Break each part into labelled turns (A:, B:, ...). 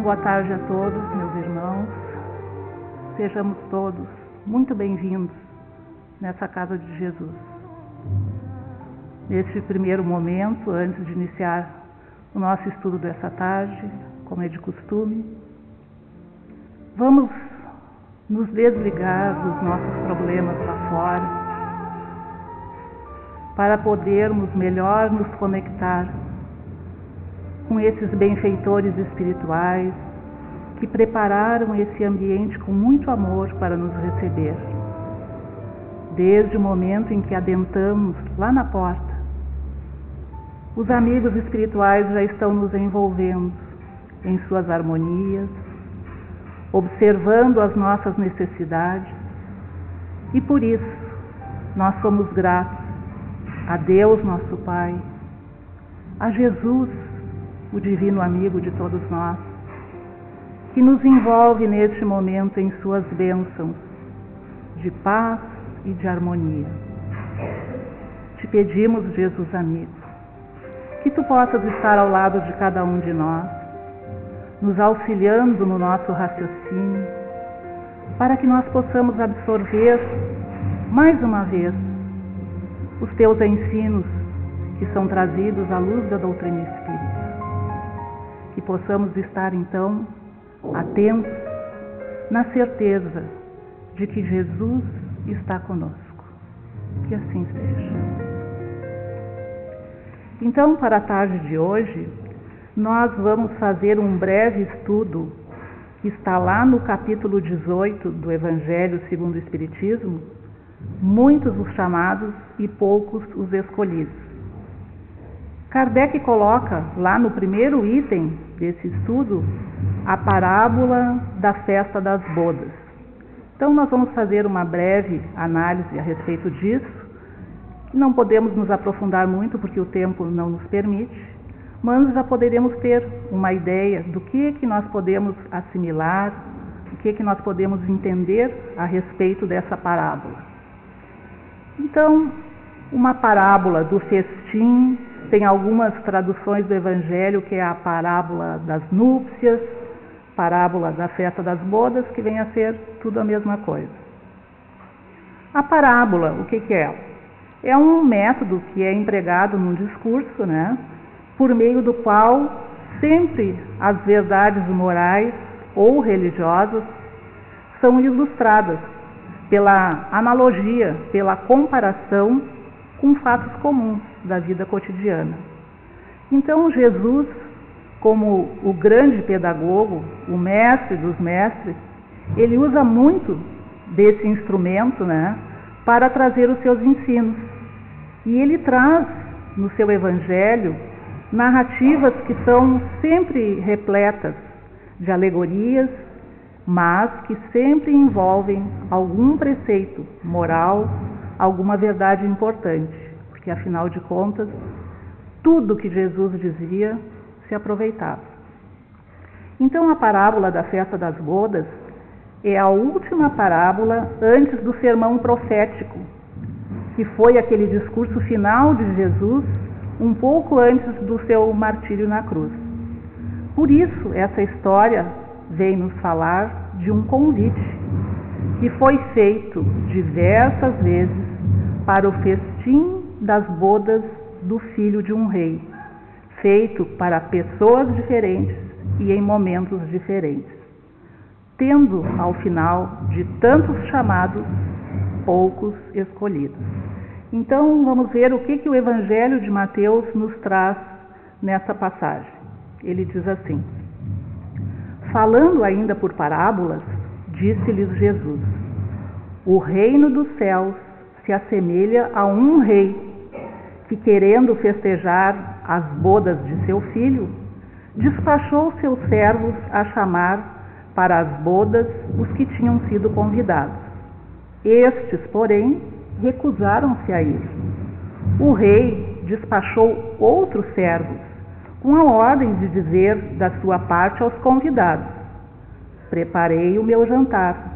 A: boa tarde a todos, meus irmãos. Sejamos todos muito bem-vindos nessa casa de Jesus. Neste primeiro momento, antes de iniciar o nosso estudo dessa tarde, como é de costume, vamos nos desligar dos nossos problemas lá fora, para podermos melhor nos conectar com esses benfeitores espirituais que prepararam esse ambiente com muito amor para nos receber. Desde o momento em que adentramos lá na porta, os amigos espirituais já estão nos envolvendo em suas harmonias, observando as nossas necessidades, e por isso nós somos gratos a Deus, nosso Pai, a Jesus, o divino amigo de todos nós, que nos envolve neste momento em suas bênçãos de paz e de harmonia. Te pedimos, Jesus amigo, que tu possas estar ao lado de cada um de nós, nos auxiliando no nosso raciocínio, para que nós possamos absorver mais uma vez os teus ensinos que são trazidos à luz da doutrina espírita. Que possamos estar então atentos, na certeza de que Jesus está conosco. Que assim seja. Então, para a tarde de hoje, nós vamos fazer um breve estudo que está lá no capítulo 18 do Evangelho segundo o Espiritismo, muitos os chamados e poucos os escolhidos. Kardec coloca lá no primeiro item desse estudo a parábola da festa das bodas. Então nós vamos fazer uma breve análise a respeito disso. Não podemos nos aprofundar muito porque o tempo não nos permite, mas já poderemos ter uma ideia do que nós podemos assimilar, o que nós podemos entender a respeito dessa parábola. Então, uma parábola do festim, tem algumas traduções do Evangelho, que é a parábola das núpcias, parábola da festa das bodas, que vem a ser tudo a mesma coisa. A parábola, o que é? É um método que é empregado num discurso, né, por meio do qual sempre as verdades morais ou religiosas são ilustradas pela analogia, pela comparação com fatos comuns da vida cotidiana. Então Jesus, como o grande pedagogo, o mestre dos mestres, ele usa muito desse instrumento, né, para trazer os seus ensinos. E ele traz no seu evangelho narrativas que são sempre repletas de alegorias, mas que sempre envolvem algum preceito moral, alguma verdade importante, porque afinal de contas, tudo que Jesus dizia se aproveitava. Então a parábola da festa das bodas é a última parábola antes do sermão profético, que foi aquele discurso final de Jesus, um pouco antes do seu martírio na cruz. Por isso, essa história vem nos falar de um convite que foi feito diversas vezes para o festim das bodas do filho de um rei, feito para pessoas diferentes e em momentos diferentes, tendo ao final de tantos chamados, poucos escolhidos. Então vamos ver o que o Evangelho de Mateus nos traz nessa passagem. Ele diz assim: falando ainda por parábolas, disse-lhes Jesus: o reino dos céus se assemelha a um rei que, querendo festejar as bodas de seu filho, despachou seus servos a chamar para as bodas os que tinham sido convidados. Estes, porém, recusaram-se a ir. O rei despachou outros servos, com a ordem de dizer da sua parte aos convidados: preparei o meu jantar,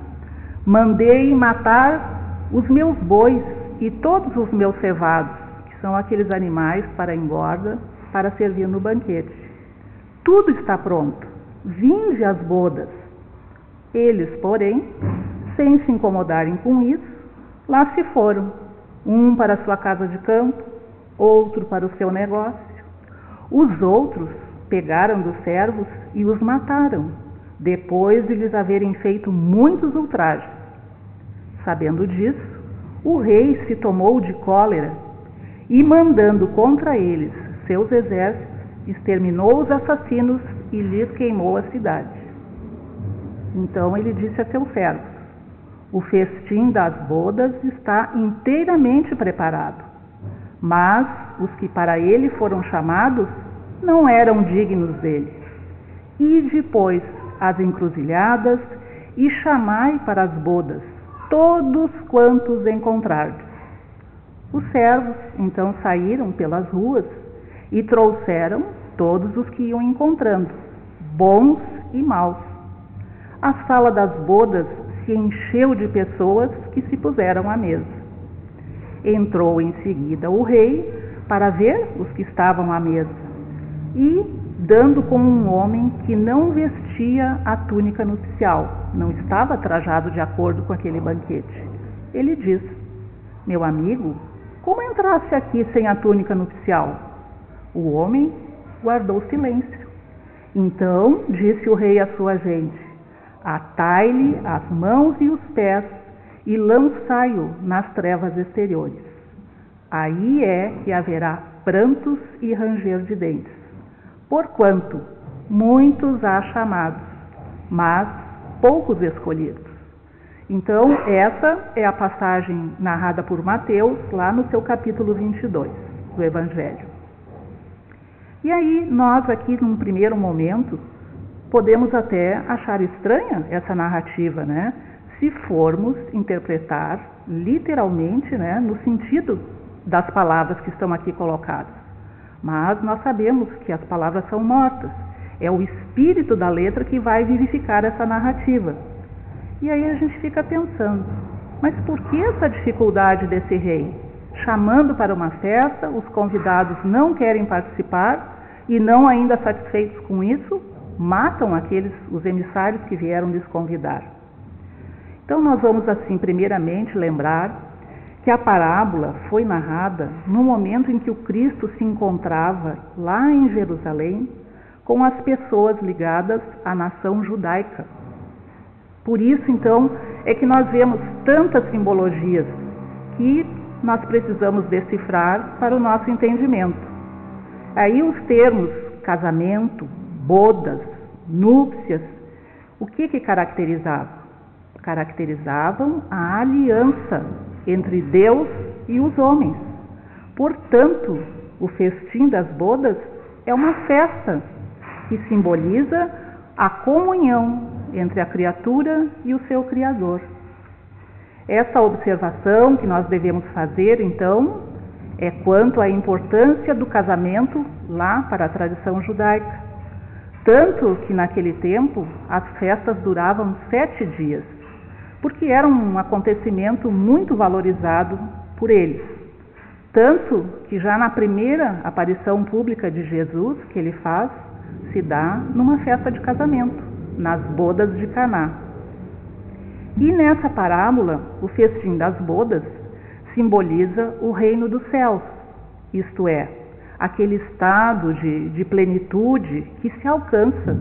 A: mandei matar os meus bois e todos os meus cevados, que são aqueles animais para engorda, para servir no banquete. Tudo está pronto, vinde às bodas. Eles, porém, sem se incomodarem com isso, lá se foram, um para a sua casa de campo, outro para o seu negócio. Os outros pegaram dos servos e os mataram, depois de lhes haverem feito muitos ultrajes. Sabendo disso, o rei se tomou de cólera e, mandando contra eles seus exércitos, exterminou os assassinos e lhes queimou a cidade. Então ele disse a seus servos: o festim das bodas está inteiramente preparado, mas os que para ele foram chamados não eram dignos dele. Ide, pois, às encruzilhadas e chamai para as bodas todos quantos encontrardes. Os servos então saíram pelas ruas e trouxeram todos os que iam encontrando, bons e maus. A sala das bodas se encheu de pessoas que se puseram à mesa. Entrou em seguida o rei para ver os que estavam à mesa e, dando com um homem que não vestia a túnica nupcial, não estava trajado de acordo com aquele banquete, ele disse: meu amigo, como entraste aqui sem a túnica nupcial? O homem guardou silêncio. Então disse o rei à sua gente: atai-lhe as mãos e os pés e lançai-o nas trevas exteriores. Aí é que haverá prantos e ranger de dentes, porquanto muitos há chamados, mas poucos escolhidos. Então, essa é a passagem narrada por Mateus, lá no seu capítulo 22 do Evangelho. E aí, nós aqui, num primeiro momento, podemos até achar estranha essa narrativa, né? Se formos interpretar literalmente, né, no sentido das palavras que estão aqui colocadas. Mas nós sabemos que as palavras são mortas. É o espírito da letra que vai vivificar essa narrativa. E aí a gente fica pensando, mas por que essa dificuldade desse rei? Chamando para uma festa, os convidados não querem participar e, não ainda satisfeitos com isso, matam os emissários que vieram lhes convidar. Então nós vamos assim primeiramente lembrar que a parábola foi narrada no momento em que o Cristo se encontrava lá em Jerusalém com as pessoas ligadas à nação judaica. Por isso, então, é que nós vemos tantas simbologias que nós precisamos decifrar para o nosso entendimento. Aí os termos casamento, bodas, núpcias, o que caracterizavam? Caracterizavam a aliança entre Deus e os homens. Portanto, o festim das bodas é uma festa que simboliza a comunhão entre a criatura e o seu Criador. Essa observação que nós devemos fazer, então, é quanto à importância do casamento lá para a tradição judaica. Tanto que naquele tempo as festas duravam 7 dias, porque era um acontecimento muito valorizado por eles. Tanto que já na primeira aparição pública de Jesus, que ele faz, se dá numa festa de casamento, nas bodas de Caná. E nessa parábola, o festim das bodas simboliza o reino dos céus, isto é, aquele estado de plenitude que se alcança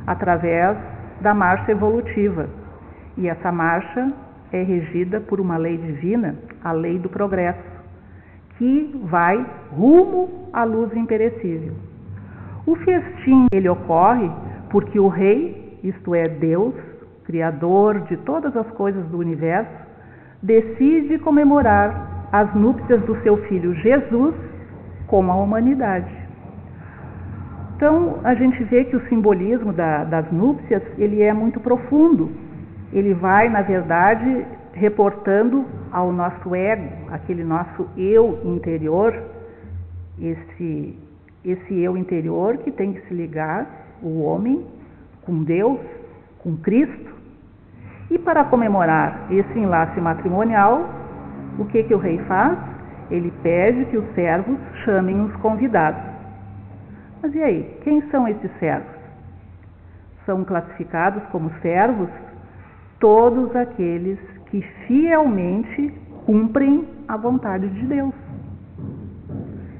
A: através da marcha evolutiva. E essa marcha é regida por uma lei divina, a lei do progresso, que vai rumo à luz imperecível. O festim ele ocorre porque o rei, isto é, Deus, Criador de todas as coisas do universo, decide comemorar as núpcias do seu filho Jesus com a humanidade. Então, a gente vê que o simbolismo das núpcias ele é muito profundo. Ele vai, na verdade, reportando ao nosso ego, aquele nosso eu interior, esse eu interior que tem que se ligar, o homem, com Deus, com Cristo. E para comemorar esse enlace matrimonial, o que o rei faz? Ele pede que os servos chamem os convidados. Mas e aí, quem são esses servos? são classificados como servos todos aqueles que fielmente cumprem a vontade de Deus.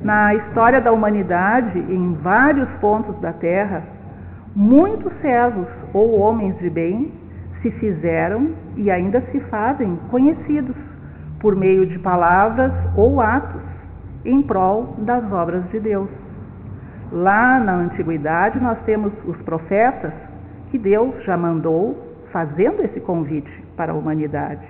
A: Na história da humanidade, em vários pontos da Terra, muitos servos ou homens de bem se fizeram e ainda se fazem conhecidos por meio de palavras ou atos em prol das obras de Deus. Lá na antiguidade nós temos os profetas que Deus já mandou fazendo esse convite para a humanidade,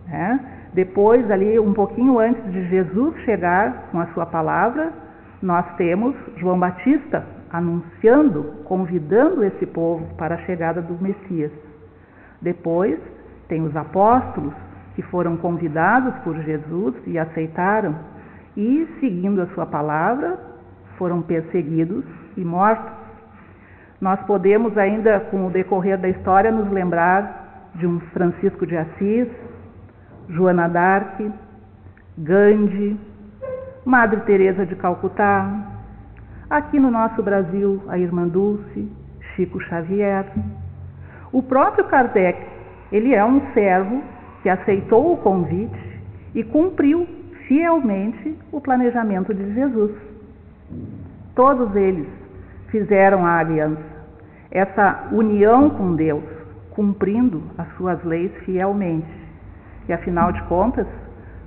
A: né? Depois, ali um pouquinho antes de Jesus chegar com a sua palavra, nós temos João Batista anunciando, convidando esse povo para a chegada do Messias. Depois tem os apóstolos que foram convidados por Jesus e aceitaram, e seguindo a sua palavra foram perseguidos e mortos. Nós podemos ainda, com o decorrer da história, nos lembrar de um Francisco de Assis, Joana d'Arc, Gandhi, Madre Teresa de Calcutá, aqui no nosso Brasil a Irmã Dulce, Chico Xavier. O próprio Kardec, ele é um servo que aceitou o convite e cumpriu fielmente o planejamento de Jesus. Todos eles fizeram a aliança, essa união com Deus, cumprindo as suas leis fielmente. E afinal de contas,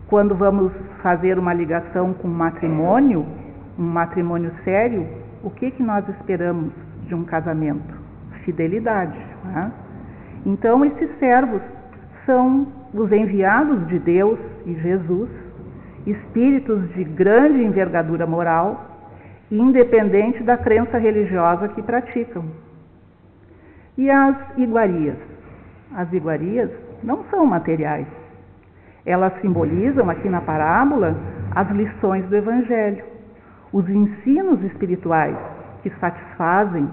A: quando vamos fazer uma ligação com um matrimônio sério, o que nós esperamos de um casamento? Fidelidade, né? Então esses servos são os enviados de Deus e Jesus, espíritos de grande envergadura moral, independente da crença religiosa que praticam. E as iguarias? As iguarias não são materiais. Elas simbolizam, aqui na parábola, as lições do Evangelho, os ensinos espirituais que satisfazem,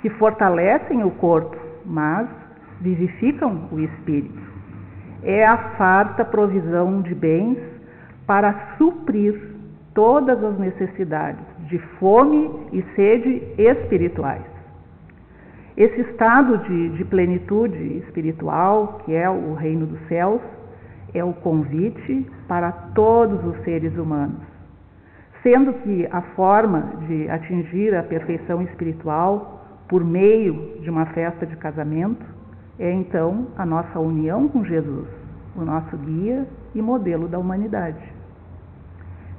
A: que fortalecem o corpo, mas vivificam o espírito. É a farta provisão de bens para suprir todas as necessidades de fome e sede espirituais. Esse estado de plenitude espiritual, que é o reino dos céus, é o convite para todos os seres humanos, sendo que a forma de atingir a perfeição espiritual por meio de uma festa de casamento é então a nossa união com Jesus, o nosso guia e modelo da humanidade.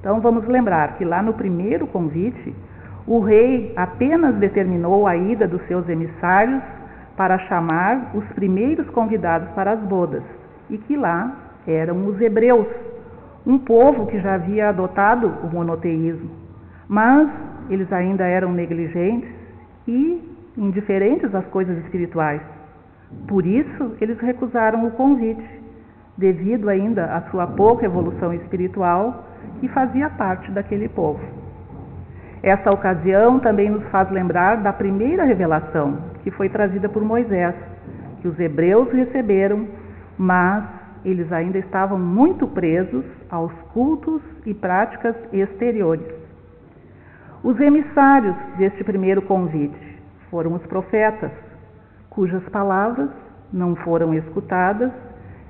A: Então vamos lembrar que lá no primeiro convite, o rei apenas determinou a ida dos seus emissários para chamar os primeiros convidados para as bodas, e que lá eram os hebreus, um povo que já havia adotado o monoteísmo, mas eles ainda eram negligentes e indiferentes às coisas espirituais. Por isso, eles recusaram o convite, devido ainda à sua pouca evolução espiritual que fazia parte daquele povo. Essa ocasião também nos faz lembrar da primeira revelação, que foi trazida por Moisés, que os hebreus receberam, mas eles ainda estavam muito presos aos cultos e práticas exteriores. Os emissários deste primeiro convite foram os profetas, cujas palavras não foram escutadas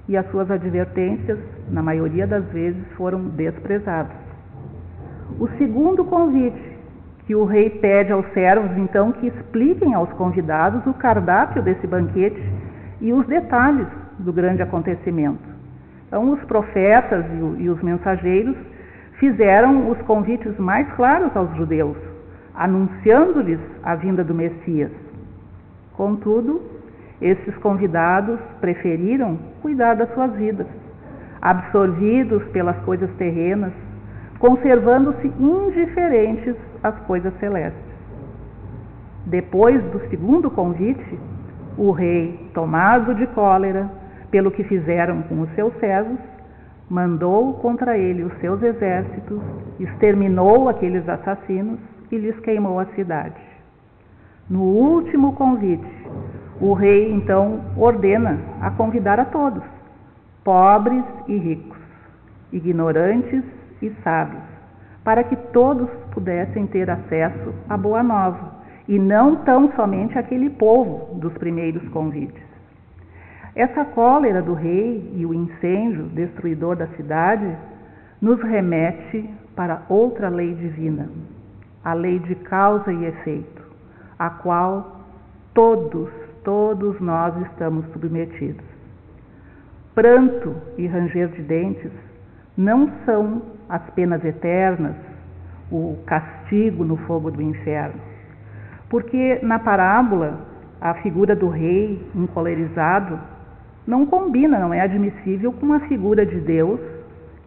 A: e as suas advertências, na maioria das vezes, foram desprezadas. O segundo convite, que o rei pede aos servos, então, que expliquem aos convidados o cardápio desse banquete e os detalhes do grande acontecimento. Então, os profetas e os mensageiros fizeram os convites mais claros aos judeus, anunciando-lhes a vinda do Messias. Contudo, esses convidados preferiram cuidar das suas vidas, absorvidos pelas coisas terrenas, conservando-se indiferentes às coisas celestes. Depois do segundo convite, o rei, tomado de cólera pelo que fizeram com os seus servos, mandou contra ele os seus exércitos, exterminou aqueles assassinos e lhes queimou a cidade. No último convite, o rei então ordena a convidar a todos, pobres e ricos, ignorantes e sábios, para que todos pudessem ter acesso à boa nova e não tão somente aquele povo dos primeiros convites. Essa cólera do rei e o incêndio destruidor da cidade nos remete para outra lei divina, a lei de causa e efeito, a qual todos nós estamos submetidos. Pranto e ranger de dentes não são as penas eternas, o castigo no fogo do inferno, porque na parábola a figura do rei encolerizado não combina, não é admissível com a figura de Deus,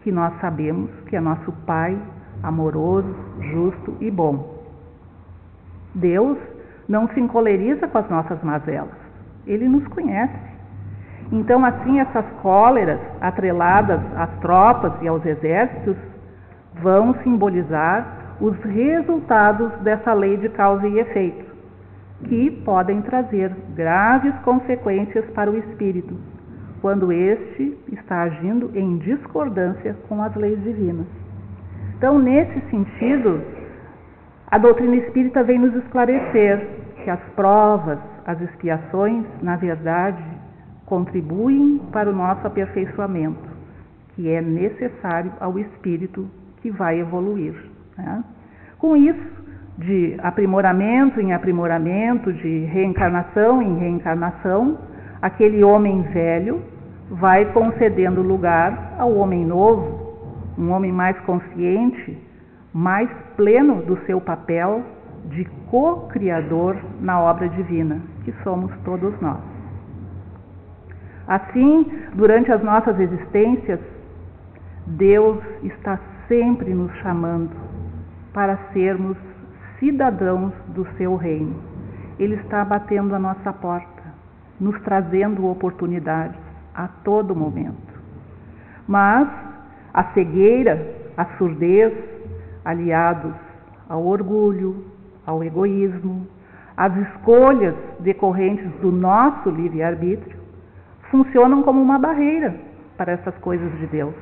A: que nós sabemos que é nosso Pai amoroso, justo e bom. Deus não se encoleriza com as nossas mazelas, Ele nos conhece. Então, assim, essas cóleras atreladas às tropas e aos exércitos vão simbolizar os resultados dessa lei de causa e efeito, que podem trazer graves consequências para o espírito, quando este está agindo em discordância com as leis divinas. Então, nesse sentido, a doutrina espírita vem nos esclarecer que as provas, as expiações, na verdade, contribuem para o nosso aperfeiçoamento, que é necessário ao espírito que vai evoluir, né? Com isso, de aprimoramento em aprimoramento, de reencarnação em reencarnação, aquele homem velho vai concedendo lugar ao homem novo, um homem mais consciente, mais pleno do seu papel de co-criador na obra divina, que somos todos nós. Assim, durante as nossas existências, Deus está sempre nos chamando para sermos cidadãos do seu reino. Ele está batendo a nossa porta, nos trazendo oportunidades a todo momento. Mas a cegueira, a surdez, aliados ao orgulho, ao egoísmo, às escolhas decorrentes do nosso livre-arbítrio, funcionam como uma barreira para essas coisas de Deus.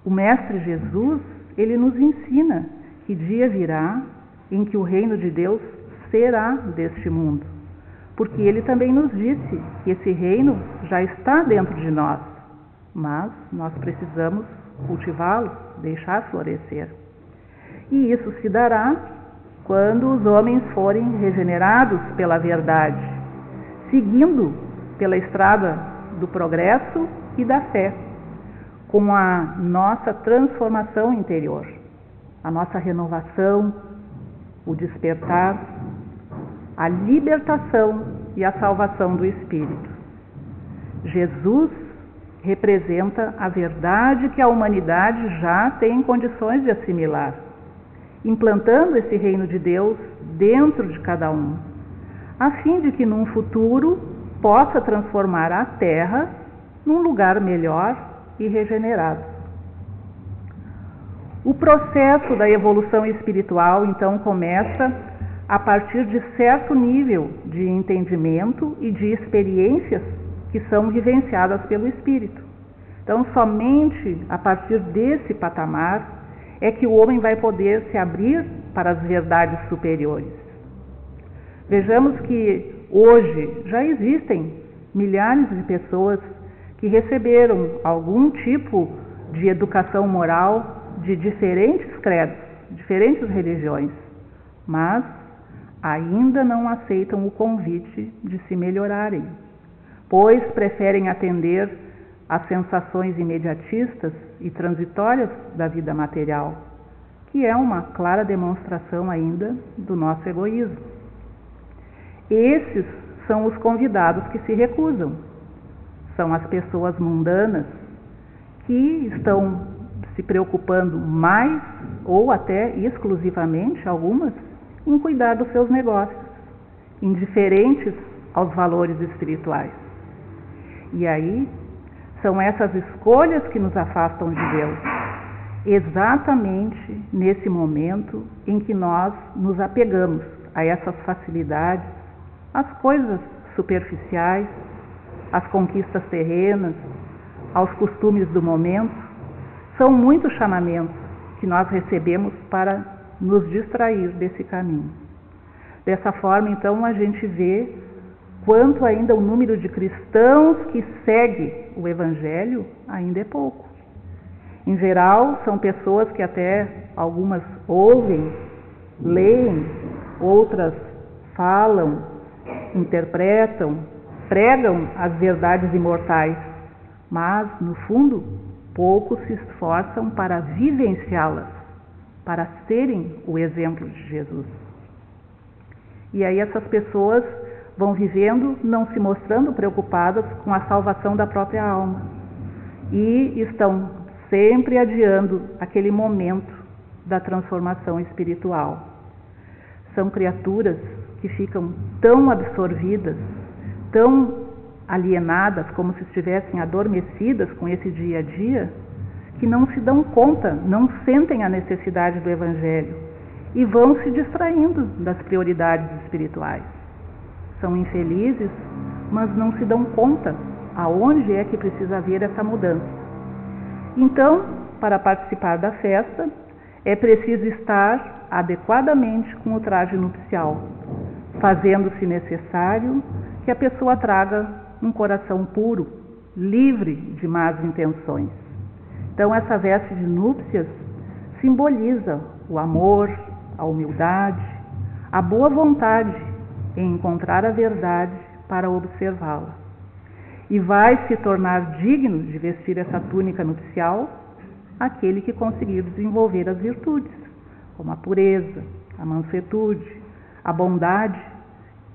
A: O Mestre Jesus, ele nos ensina que dia virá em que o reino de Deus será deste mundo, porque ele também nos disse que esse reino já está dentro de nós, mas nós precisamos cultivá-lo, deixar florescer. E isso se dará quando os homens forem regenerados pela verdade, seguindo pela estrada do progresso e da fé, com a nossa transformação interior, a nossa renovação, o despertar, a libertação e a salvação do espírito. Jesus representa a verdade que a humanidade já tem condições de assimilar, implantando esse reino de Deus dentro de cada um, a fim de que num futuro possa transformar a Terra num lugar melhor e regenerado. O processo da evolução espiritual, então, começa a partir de certo nível de entendimento e de experiências que são vivenciadas pelo espírito. Então, somente a partir desse patamar é que o homem vai poder se abrir para as verdades superiores. Vejamos que hoje já existem milhares de pessoas que receberam algum tipo de educação moral de diferentes credos, diferentes religiões, mas ainda não aceitam o convite de se melhorarem, pois preferem atender às sensações imediatistas e transitórias da vida material, que é uma clara demonstração ainda do nosso egoísmo. Esses são os convidados que se recusam. São as pessoas mundanas que estão se preocupando mais ou até exclusivamente, algumas, em cuidar dos seus negócios, indiferentes aos valores espirituais. E aí, são essas escolhas que nos afastam de Deus, exatamente nesse momento em que nós nos apegamos a essas facilidades, às coisas superficiais, às conquistas terrenas, aos costumes do momento. São muitos chamamentos que nós recebemos para nos distrair desse caminho. Dessa forma, então, a gente vê quanto ainda o número de cristãos que segue o Evangelho ainda é pouco. Em geral, são pessoas que até algumas ouvem, leem, outras falam, interpretam, pregam as verdades imortais, mas, no fundo, poucos se esforçam para vivenciá-las, para serem o exemplo de Jesus. E aí essas pessoas vão vivendo, não se mostrando preocupadas com a salvação da própria alma. E estão sempre adiando aquele momento da transformação espiritual. São criaturas que ficam tão absorvidas, tão alienadas, como se estivessem adormecidas com esse dia a dia, que não se dão conta, não sentem a necessidade do Evangelho e vão se distraindo das prioridades espirituais. São infelizes, mas não se dão conta aonde é que precisa haver essa mudança. Então, para participar da festa, é preciso estar adequadamente com o traje nupcial, fazendo-se necessário que a pessoa traga um coração puro, livre de más intenções. Então, essa veste de núpcias simboliza o amor, a humildade, a boa vontade em encontrar a verdade para observá-la. E vai se tornar digno de vestir essa túnica nupcial aquele que conseguir desenvolver as virtudes, como a pureza, a mansuetude, a bondade,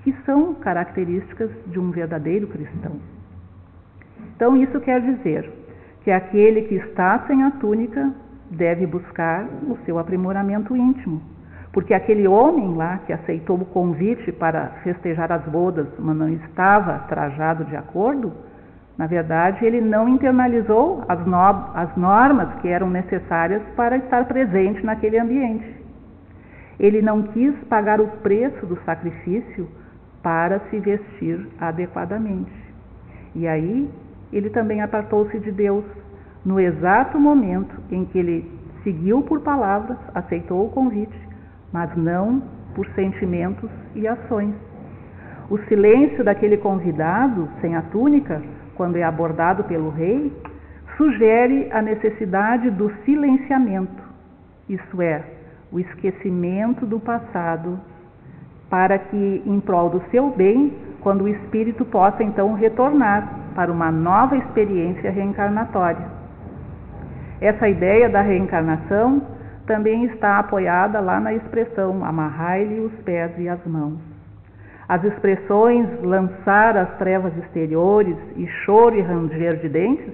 A: que são características de um verdadeiro cristão. Então, isso quer dizer que aquele que está sem a túnica deve buscar o seu aprimoramento íntimo, porque aquele homem lá que aceitou o convite para festejar as bodas, mas não estava trajado de acordo, na verdade ele não internalizou as normas que eram necessárias para estar presente naquele ambiente. Ele não quis pagar o preço do sacrifício para se vestir adequadamente. E aí ele também apartou-se de Deus no exato momento em que ele seguiu por palavras, aceitou o convite, mas não por sentimentos e ações. O silêncio daquele convidado, sem a túnica, quando é abordado pelo rei, sugere a necessidade do silenciamento, isto é, o esquecimento do passado, para que, em prol do seu bem, quando o espírito possa então retornar para uma nova experiência reencarnatória. Essa ideia da reencarnação também está apoiada lá na expressão amarrai-lhe os pés e as mãos. As expressões lançar as trevas exteriores e choro e ranger de dentes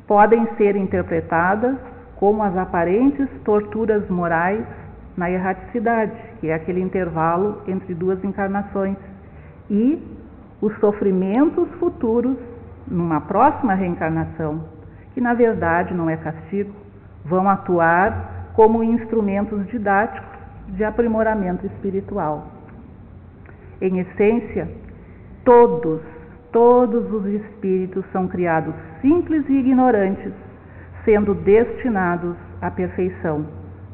A: podem ser interpretadas como as aparentes torturas morais na erraticidade, que é aquele intervalo entre duas encarnações, e os sofrimentos futuros numa próxima reencarnação, que na verdade não é castigo, vão atuar como instrumentos didáticos de aprimoramento espiritual. Em essência, todos os espíritos são criados simples e ignorantes, sendo destinados à perfeição,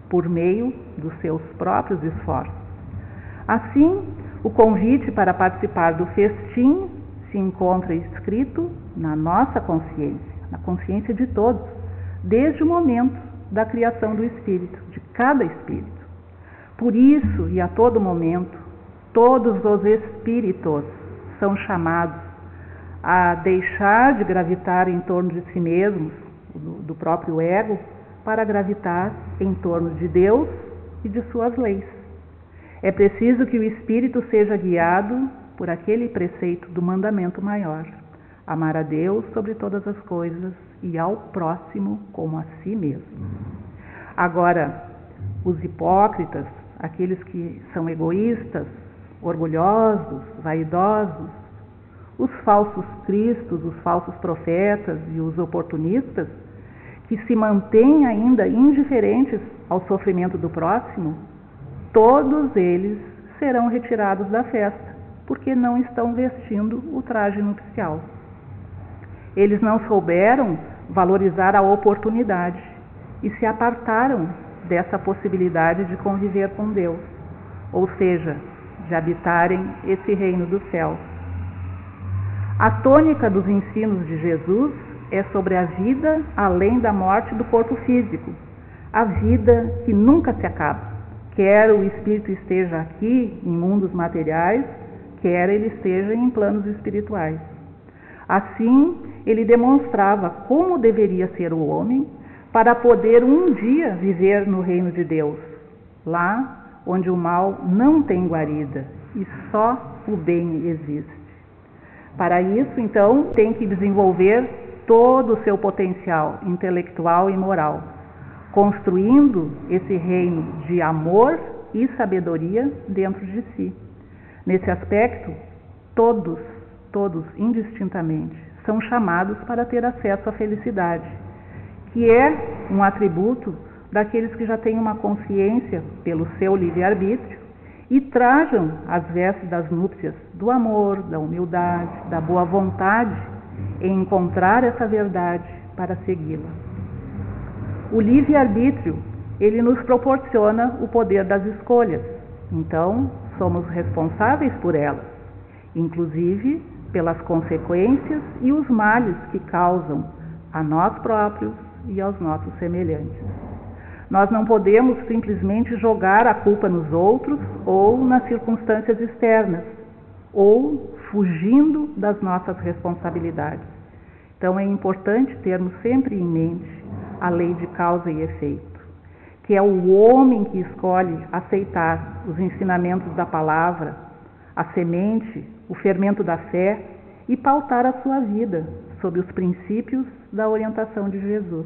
A: por meio dos seus próprios esforços. Assim, o convite para participar do festim se encontra escrito na nossa consciência, na consciência de todos, desde o momento da criação do espírito, de cada espírito. Por isso, e a todo momento, todos os espíritos são chamados a deixar de gravitar em torno de si mesmos, do próprio ego, para gravitar em torno de Deus e de suas leis. É preciso que o espírito seja guiado por aquele preceito do mandamento maior: amar a Deus sobre todas as coisas e ao próximo como a si mesmo. Agora, os hipócritas, aqueles que são egoístas, orgulhosos, vaidosos, os falsos cristos, os falsos profetas e os oportunistas, que se mantêm ainda indiferentes ao sofrimento do próximo, todos eles serão retirados da festa, porque não estão vestindo o traje nupcial. Eles não souberam valorizar a oportunidade e se apartaram dessa possibilidade de conviver com Deus. Ou seja, de habitarem esse reino dos céus. A tônica dos ensinos de Jesus é sobre a vida além da morte do corpo físico, a vida que nunca se acaba, quer o espírito esteja aqui em mundos materiais, quer ele esteja em planos espirituais. Assim, ele demonstrava como deveria ser o homem para poder um dia viver no reino de Deus, lá onde o mal não tem guarida e só o bem existe. Para isso, então, tem que desenvolver todo o seu potencial intelectual e moral, construindo esse reino de amor e sabedoria dentro de si. Nesse aspecto, todos indistintamente, são chamados para ter acesso à felicidade, que é um atributo daqueles que já têm uma consciência pelo seu livre-arbítrio e trajam as vestes das núpcias do amor, da humildade, da boa vontade em encontrar essa verdade para segui-la. O livre-arbítrio, ele nos proporciona o poder das escolhas, então somos responsáveis por elas, inclusive pelas consequências e os males que causam a nós próprios e aos nossos semelhantes. Nós não podemos simplesmente jogar a culpa nos outros ou nas circunstâncias externas, ou fugindo das nossas responsabilidades. Então é importante termos sempre em mente a lei de causa e efeito, que é o homem que escolhe aceitar os ensinamentos da palavra, a semente, o fermento da fé e pautar a sua vida sob os princípios da orientação de Jesus.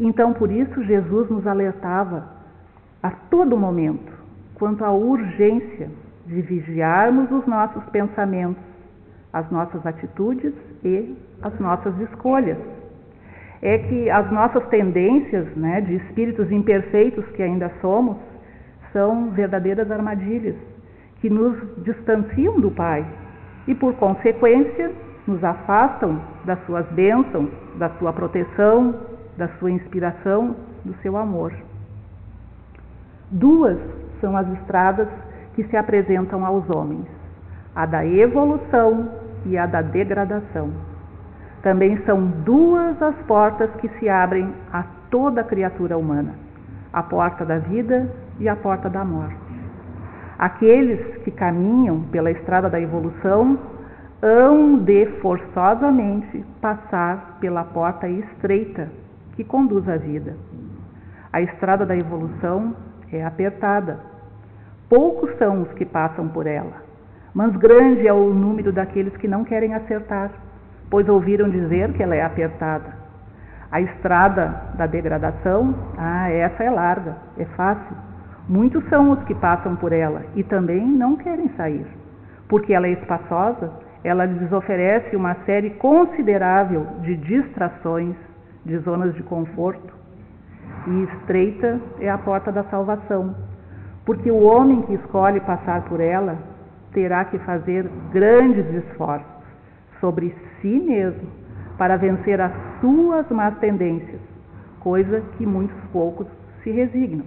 A: Então, por isso, Jesus nos alertava a todo momento quanto à urgência de vigiarmos os nossos pensamentos, as nossas atitudes e as nossas escolhas. É que as nossas tendências, de espíritos imperfeitos que ainda somos, são verdadeiras armadilhas que nos distanciam do Pai e, por consequência, nos afastam das suas bênçãos, da sua proteção, da sua inspiração, do seu amor. Duas são as estradas que se apresentam aos homens, a da evolução e a da degradação. Também são duas as portas que se abrem a toda criatura humana, a porta da vida e a porta da morte. Aqueles que caminham pela estrada da evolução hão de forçosamente passar pela porta estreita que conduz à vida. A estrada da evolução é apertada. Poucos são os que passam por ela, mas grande é o número daqueles que não querem acertar, pois ouviram dizer que ela é apertada. A estrada da degradação, essa é larga, é fácil. Muitos são os que passam por ela e também não querem sair, porque ela é espaçosa, ela lhes oferece uma série considerável de distrações, de zonas de conforto, e estreita é a porta da salvação, porque o homem que escolhe passar por ela terá que fazer grandes esforços sobre si mesmo para vencer as suas más tendências, coisa que muitos poucos se resignam.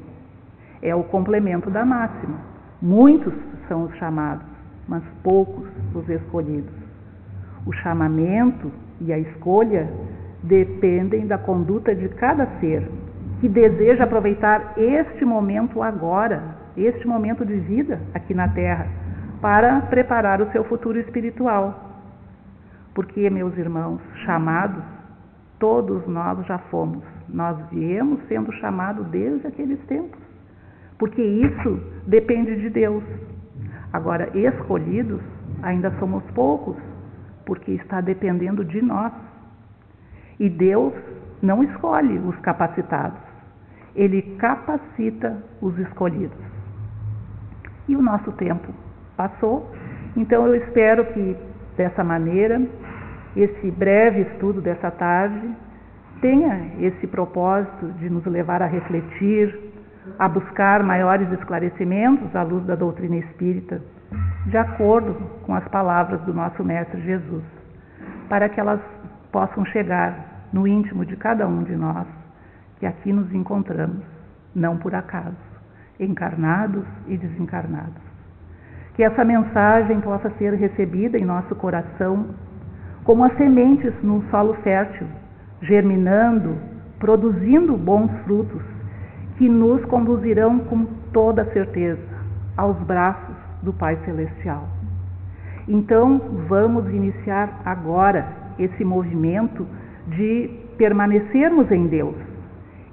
A: É o complemento da máxima. Muitos são os chamados, mas poucos os escolhidos. O chamamento e a escolha dependem da conduta de cada ser que deseja aproveitar este momento agora, este momento de vida aqui na Terra, para preparar o seu futuro espiritual. Porque, meus irmãos, chamados, todos nós já fomos. Nós viemos sendo chamados desde aqueles tempos. Porque isso depende de Deus. Agora, escolhidos, ainda somos poucos, porque está dependendo de nós. E Deus não escolhe os capacitados, Ele capacita os escolhidos. E o nosso tempo passou, então eu espero que, dessa maneira, esse breve estudo dessa tarde tenha esse propósito de nos levar a refletir, a buscar maiores esclarecimentos à luz da doutrina espírita, de acordo com as palavras do nosso Mestre Jesus, para que elas possam chegar no íntimo de cada um de nós, que aqui nos encontramos, não por acaso, encarnados e desencarnados. Que essa mensagem possa ser recebida em nosso coração como as sementes num solo fértil, germinando, produzindo bons frutos, que nos conduzirão com toda certeza aos braços do Pai Celestial. Então, vamos iniciar agora esse movimento de permanecermos em Deus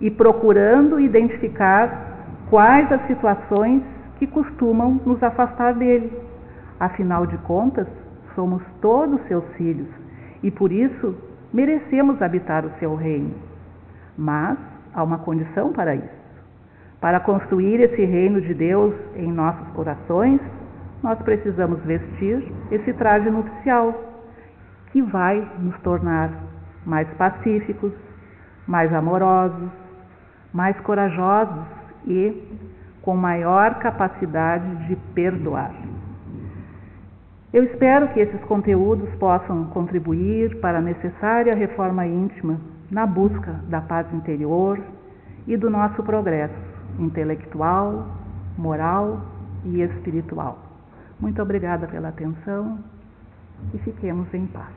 A: e procurando identificar quais as situações que costumam nos afastar dele. Afinal de contas, somos todos seus filhos e por isso merecemos habitar o seu reino. Mas há uma condição para isso. Para construir esse reino de Deus em nossos corações, nós precisamos vestir esse traje nupcial, que vai nos tornar mais pacíficos, mais amorosos, mais corajosos e com maior capacidade de perdoar. Eu espero que esses conteúdos possam contribuir para a necessária reforma íntima na busca da paz interior e do nosso progresso intelectual, moral e espiritual. Muito obrigada pela atenção e fiquemos em paz.